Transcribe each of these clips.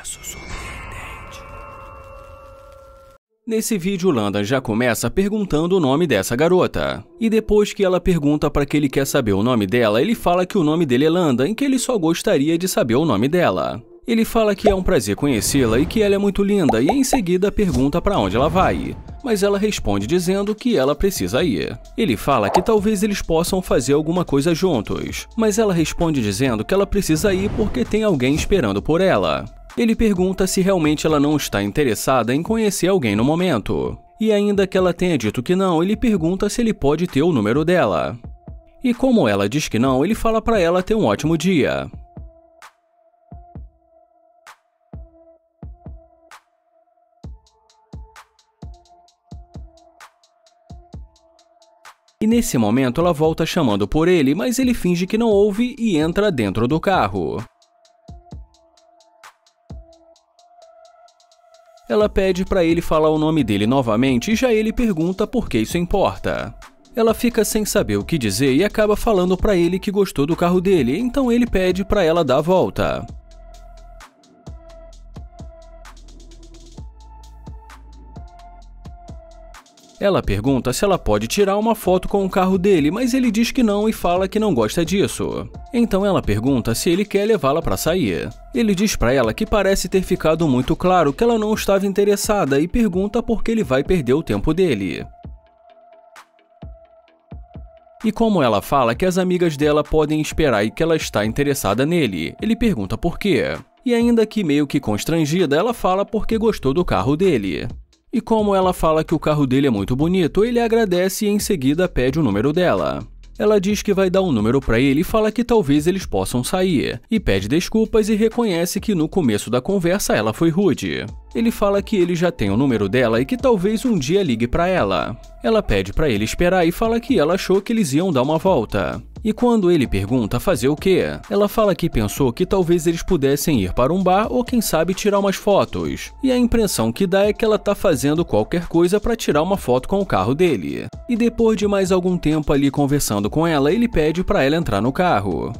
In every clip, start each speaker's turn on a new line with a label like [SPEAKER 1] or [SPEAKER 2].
[SPEAKER 1] Caso surpreendente. Nesse vídeo, Landon já começa perguntando o nome dessa garota. E depois que ela pergunta para que ele quer saber o nome dela, ele fala que o nome dele é Landon e que ele só gostaria de saber o nome dela. Ele fala que é um prazer conhecê-la e que ela é muito linda e em seguida pergunta para onde ela vai. Mas ela responde dizendo que ela precisa ir. Ele fala que talvez eles possam fazer alguma coisa juntos, mas ela responde dizendo que ela precisa ir porque tem alguém esperando por ela. Ele pergunta se realmente ela não está interessada em conhecer alguém no momento. E ainda que ela tenha dito que não, ele pergunta se ele pode ter o número dela. E como ela diz que não, ele fala para ela ter um ótimo dia. E nesse momento ela volta chamando por ele, mas ele finge que não ouve e entra dentro do carro. Ela pede para ele falar o nome dele novamente e já ele pergunta por que isso importa. Ela fica sem saber o que dizer e acaba falando para ele que gostou do carro dele, então ele pede para ela dar a volta. Ela pergunta se ela pode tirar uma foto com o carro dele, mas ele diz que não e fala que não gosta disso. Então ela pergunta se ele quer levá-la para sair. Ele diz para ela que parece ter ficado muito claro que ela não estava interessada e pergunta por que ele vai perder o tempo dele. E como ela fala que as amigas dela podem esperar e que ela está interessada nele, ele pergunta por quê. E ainda que meio que constrangida, ela fala porque gostou do carro dele. E como ela fala que o carro dele é muito bonito, ele agradece e em seguida pede o número dela. Ela diz que vai dar um número para ele e fala que talvez eles possam sair, e pede desculpas e reconhece que no começo da conversa ela foi rude. Ele fala que ele já tem o número dela e que talvez um dia ligue para ela. Ela pede para ele esperar e fala que ela achou que eles iam dar uma volta. E quando ele pergunta fazer o quê, ela fala que pensou que talvez eles pudessem ir para um bar ou quem sabe tirar umas fotos. E a impressão que dá é que ela tá fazendo qualquer coisa para tirar uma foto com o carro dele. E depois de mais algum tempo ali conversando com ela, ele pede para ela entrar no carro.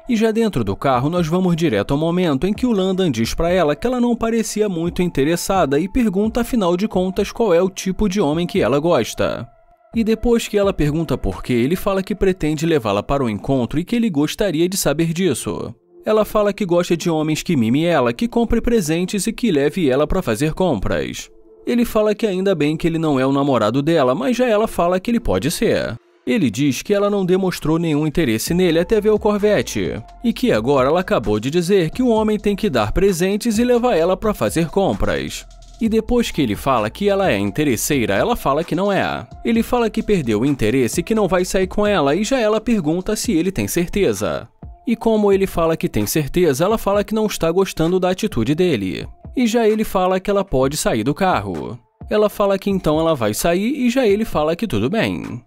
[SPEAKER 1] E já dentro do carro, nós vamos direto ao momento em que o Landon diz para ela que ela não parecia muito interessada e pergunta afinal de contas qual é o tipo de homem que ela gosta. E depois que ela pergunta por quê, ele fala que pretende levá-la para o encontro e que ele gostaria de saber disso. Ela fala que gosta de homens que mime ela, que compre presentes e que leve ela para fazer compras. Ele fala que ainda bem que ele não é o namorado dela, mas já ela fala que ele pode ser. Ele diz que ela não demonstrou nenhum interesse nele até ver o Corvette, e que agora ela acabou de dizer que o homem tem que dar presentes e levar ela para fazer compras. E depois que ele fala que ela é interesseira, ela fala que não é. Ele fala que perdeu o interesse e que não vai sair com ela, e já ela pergunta se ele tem certeza. E como ele fala que tem certeza, ela fala que não está gostando da atitude dele. E já ele fala que ela pode sair do carro. Ela fala que então ela vai sair e já ele fala que tudo bem.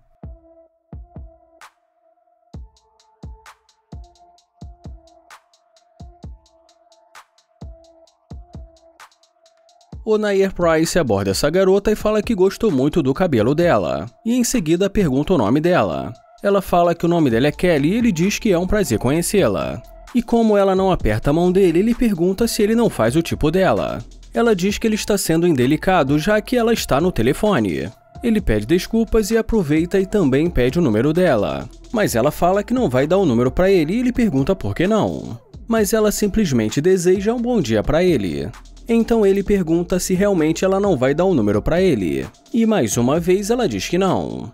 [SPEAKER 1] O Nair Price aborda essa garota e fala que gostou muito do cabelo dela, e em seguida pergunta o nome dela. Ela fala que o nome dela é Kelly e ele diz que é um prazer conhecê-la. E como ela não aperta a mão dele, ele pergunta se ele não faz o tipo dela. Ela diz que ele está sendo indelicado já que ela está no telefone. Ele pede desculpas e aproveita e também pede o número dela. Mas ela fala que não vai dar o número para ele e ele pergunta por que não. Mas ela simplesmente deseja um bom dia para ele. Então ele pergunta se realmente ela não vai dar um número para ele. E mais uma vez ela diz que não.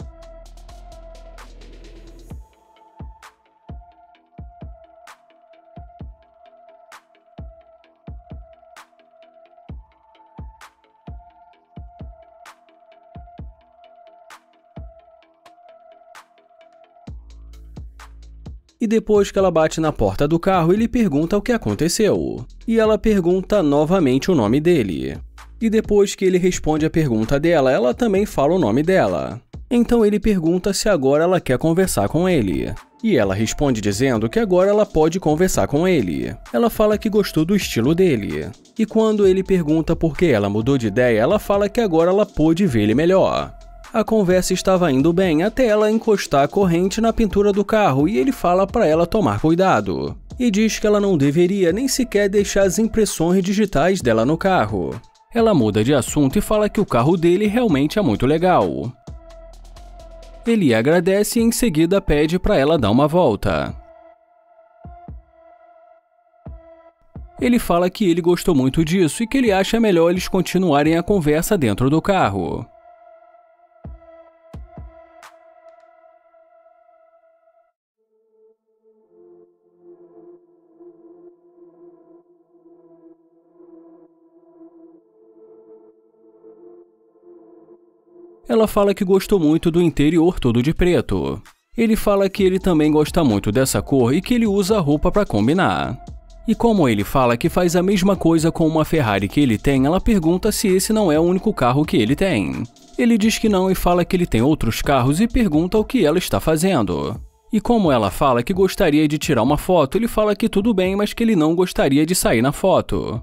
[SPEAKER 1] E depois que ela bate na porta do carro, ele pergunta o que aconteceu. E ela pergunta novamente o nome dele. E depois que ele responde a pergunta dela, ela também fala o nome dela. Então ele pergunta se agora ela quer conversar com ele. E ela responde dizendo que agora ela pode conversar com ele. Ela fala que gostou do estilo dele. E quando ele pergunta por que ela mudou de ideia, ela fala que agora ela pôde ver ele melhor. A conversa estava indo bem até ela encostar a corrente na pintura do carro e ele fala para ela tomar cuidado. E diz que ela não deveria nem sequer deixar as impressões digitais dela no carro. Ela muda de assunto e fala que o carro dele realmente é muito legal. Ele agradece e em seguida pede para ela dar uma volta. Ele fala que ele gostou muito disso e que ele acha melhor eles continuarem a conversa dentro do carro. Ela fala que gostou muito do interior todo de preto. Ele fala que ele também gosta muito dessa cor e que ele usa a roupa para combinar. E como ele fala que faz a mesma coisa com uma Ferrari que ele tem, ela pergunta se esse não é o único carro que ele tem. Ele diz que não e fala que ele tem outros carros e pergunta o que ela está fazendo. E como ela fala que gostaria de tirar uma foto, ele fala que tudo bem, mas que ele não gostaria de sair na foto.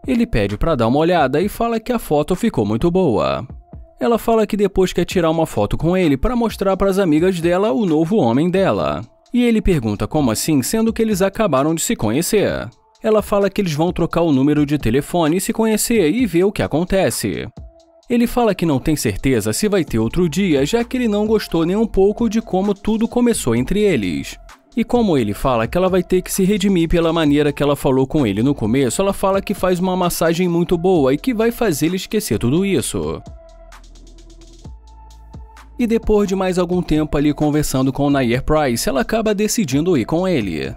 [SPEAKER 1] Ele pede para dar uma olhada e fala que a foto ficou muito boa. Ela fala que depois quer tirar uma foto com ele para mostrar para as amigas dela o novo homem dela. E ele pergunta como assim, sendo que eles acabaram de se conhecer. Ela fala que eles vão trocar o número de telefone e se conhecer e ver o que acontece. Ele fala que não tem certeza se vai ter outro dia, já que ele não gostou nem um pouco de como tudo começou entre eles. E como ele fala que ela vai ter que se redimir pela maneira que ela falou com ele no começo, ela fala que faz uma massagem muito boa e que vai fazer ele esquecer tudo isso. E depois de mais algum tempo ali conversando com Nair Price, ela acaba decidindo ir com ele.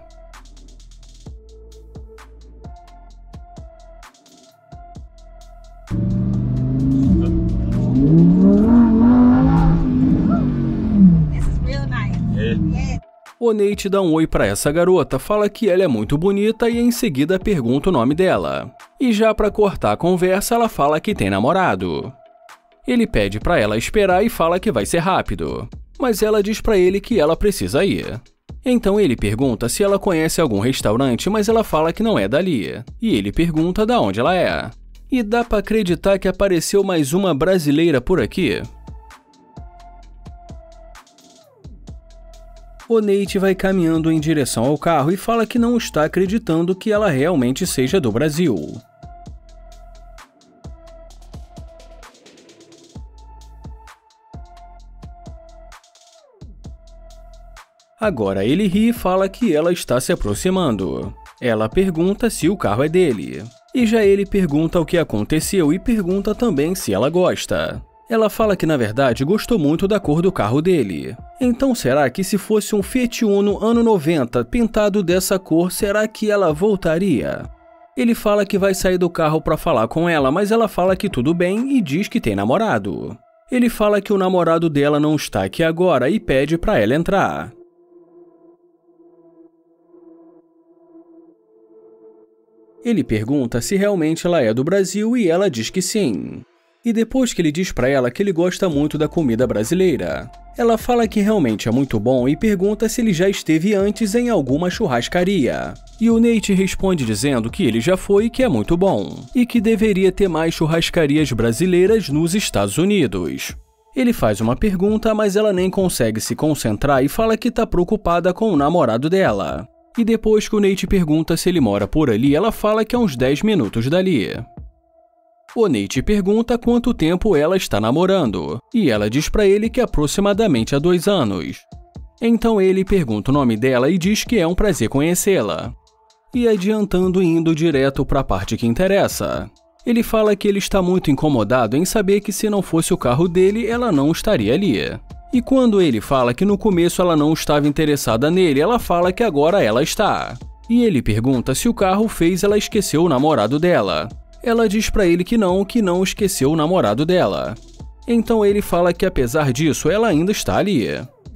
[SPEAKER 1] O Nate dá um oi pra essa garota, fala que ela é muito bonita e em seguida pergunta o nome dela. E já pra cortar a conversa, ela fala que tem namorado. Ele pede pra ela esperar e fala que vai ser rápido, mas ela diz pra ele que ela precisa ir. Então ele pergunta se ela conhece algum restaurante, mas ela fala que não é dali. E ele pergunta de onde ela é. E dá pra acreditar que apareceu mais uma brasileira por aqui? O Nate vai caminhando em direção ao carro e fala que não está acreditando que ela realmente seja do Brasil. Agora ele ri e fala que ela está se aproximando. Ela pergunta se o carro é dele. E já ele pergunta o que aconteceu e pergunta também se ela gosta. Ela fala que na verdade gostou muito da cor do carro dele. Então será que se fosse um Fiat Uno ano 90 pintado dessa cor, será que ela voltaria? Ele fala que vai sair do carro para falar com ela, mas ela fala que tudo bem e diz que tem namorado. Ele fala que o namorado dela não está aqui agora e pede para ela entrar. Ele pergunta se realmente ela é do Brasil e ela diz que sim. E depois que ele diz pra ela que ele gosta muito da comida brasileira, ela fala que realmente é muito bom e pergunta se ele já esteve antes em alguma churrascaria. E o Nate responde dizendo que ele já foi e que é muito bom, e que deveria ter mais churrascarias brasileiras nos Estados Unidos. Ele faz uma pergunta, mas ela nem consegue se concentrar e fala que tá preocupada com o namorado dela. E depois que o Nate pergunta se ele mora por ali, ela fala que é uns 10 minutos dali. O Nate pergunta quanto tempo ela está namorando, e ela diz pra ele que aproximadamente há 2 anos. Então ele pergunta o nome dela e diz que é um prazer conhecê-la. E adiantando e indo direto para a parte que interessa. Ele fala que ele está muito incomodado em saber que se não fosse o carro dele, ela não estaria ali. E quando ele fala que no começo ela não estava interessada nele, ela fala que agora ela está. E ele pergunta se o carro fez ela esquecer o namorado dela. Ela diz pra ele que não esqueceu o namorado dela. Então ele fala que apesar disso, ela ainda está ali.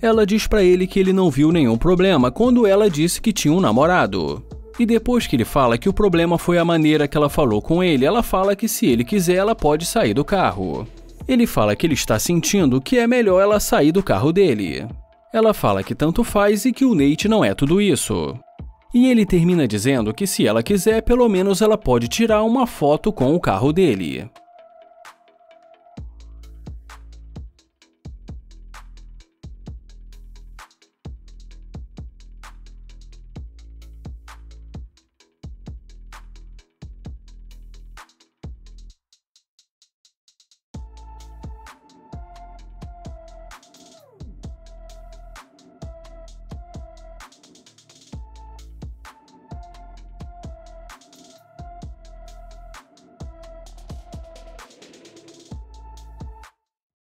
[SPEAKER 1] Ela diz pra ele que ele não viu nenhum problema quando ela disse que tinha um namorado. E depois que ele fala que o problema foi a maneira que ela falou com ele, ela fala que se ele quiser, ela pode sair do carro. Ele fala que ele está sentindo que é melhor ela sair do carro dele. Ela fala que tanto faz e que o Nate não é tudo isso. E ele termina dizendo que se ela quiser, pelo menos ela pode tirar uma foto com o carro dele.